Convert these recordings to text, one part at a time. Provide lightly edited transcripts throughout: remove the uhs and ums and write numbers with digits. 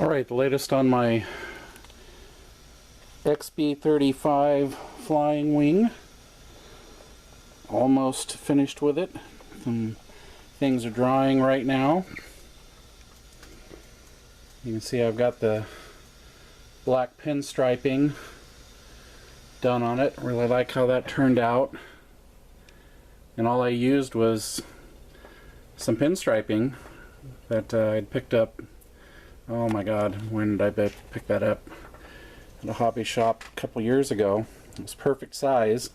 Alright, the latest on my XB35 flying wing. Almost finished with it. Some things are drying right now. You can see I've got the black pinstriping done on it. Really like how that turned out. And all I used was some pinstriping that I'd picked up. Oh my god, when did I pick that up? At a hobby shop a couple years ago. It was perfect size.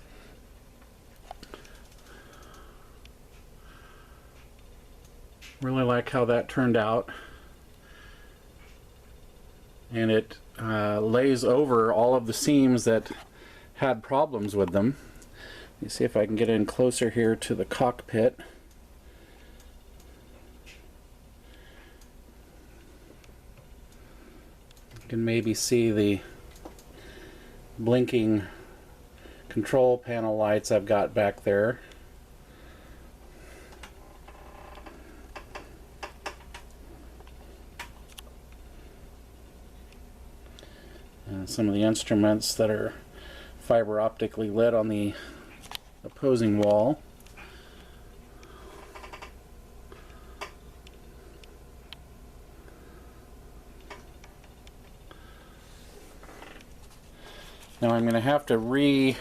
Really like how that turned out. And it lays over all of the seams that had problems with them. Let me see if I can get in closer here to the cockpit. You can maybe see the blinking control panel lights I've got back there. And some of the instruments that are fiber optically lit on the opposing wall. Now I'm going to have to reconfigure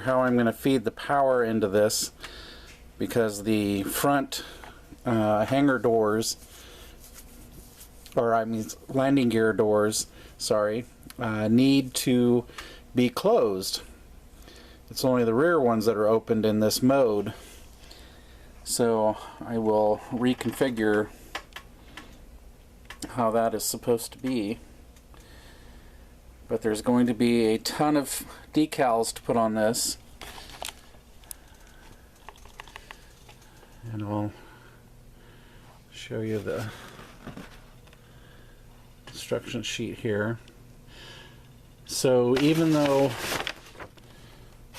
how I'm going to feed the power into this, because the front hangar doors, or I mean landing gear doors, sorry, need to be closed. It's only the rear ones that are opened in this mode. So I will reconfigure how that is supposed to be. But there's going to be a ton of decals to put on this. And I'll show you the instruction sheet here. So even though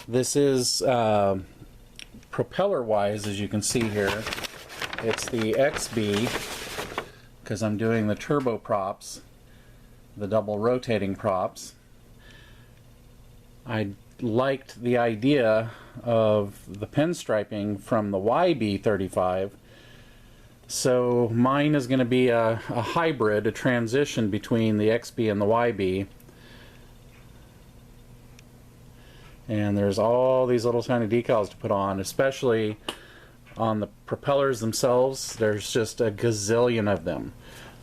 this is propeller wise, as you can see here, it's the XB, because I'm doing the turboprops, the double rotating props. I liked the idea of the pinstriping from the YB35, so mine is going to be a hybrid, a transition between the XB and the YB. And there's all these little tiny decals to put on, especially on the propellers themselves. There's just a gazillion of them.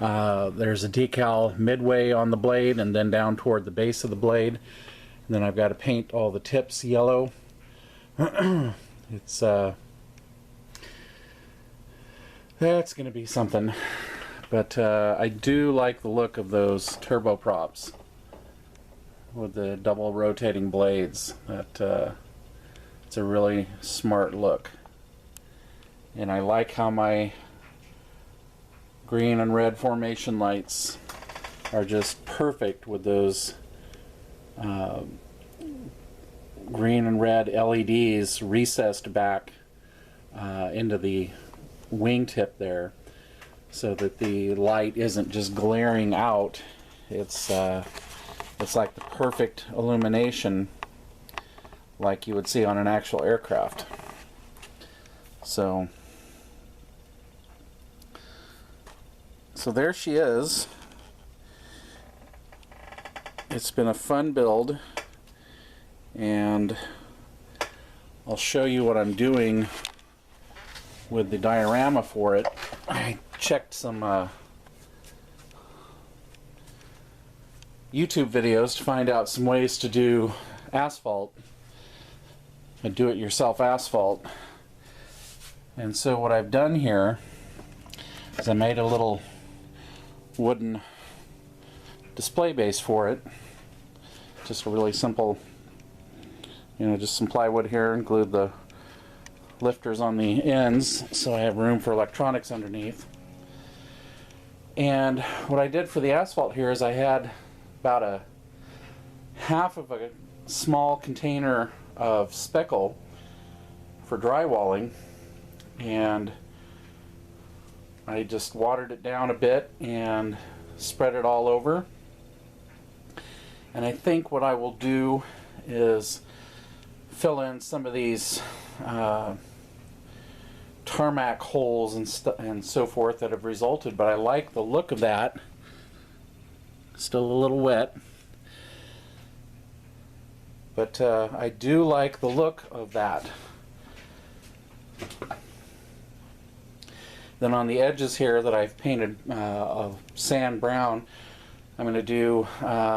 There's a decal midway on the blade and then down toward the base of the blade. And then I've got to paint all the tips yellow. It's that's going to be something. But I do like the look of those turboprops with the double rotating blades. That it's a really smart look. And I like how my green and red formation lights are just perfect with those green and red LEDs recessed back into the wingtip there, so that the light isn't just glaring out. It's like the perfect illumination like you would see on an actual aircraft. So there she is. It's been a fun build, and I'll show you what I'm doing with the diorama for it. I checked some YouTube videos to find out some ways to do asphalt, a do-it-yourself asphalt. And so what I've done here is I made a little wooden display base for it. Just a really simple, just some plywood here, and glued the lifters on the ends so I have room for electronics underneath. And what I did for the asphalt here is I had about a half of a small container of speckle for drywalling, and I just watered it down a bit and spread it all over. And I think what I will do is fill in some of these tarmac holes and so forth that have resulted, but I like the look of that. Still a little wet, but I do like the look of that. Then on the edges here that I've painted a sand brown, I'm going to do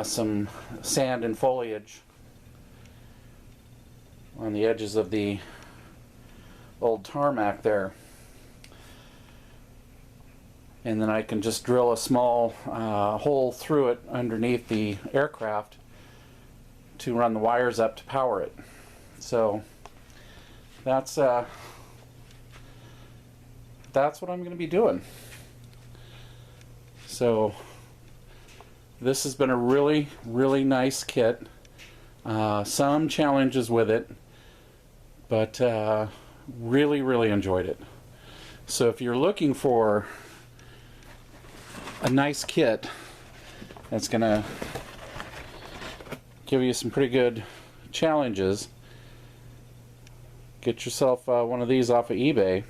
some sand and foliage on the edges of the old tarmac there. And then I can just drill a small hole through it underneath the aircraft to run the wires up to power it. So that's what I'm going to be doing. So this has been a really, really nice kit. Some challenges with it, but really, really enjoyed it. So if you're looking for a nice kit that's going to give you some pretty good challenges, get yourself one of these off of eBay.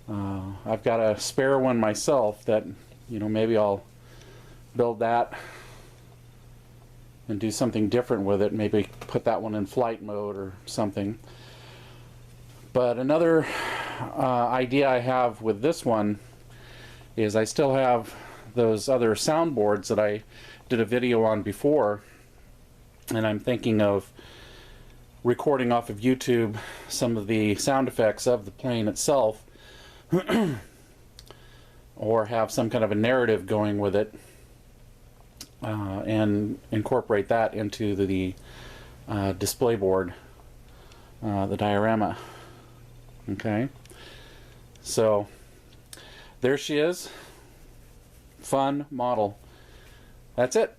I've got a spare one myself that, you know, maybe I'll build that and do something different with it. Maybe put that one in flight mode or something. But another idea I have with this one is I still have those other soundboards that I did a video on before, and I'm thinking of recording off of YouTube some of the sound effects of the plane itself or have some kind of a narrative going with it and incorporate that into the display board, the diorama. Okay, so there she is. Fun model. That's it.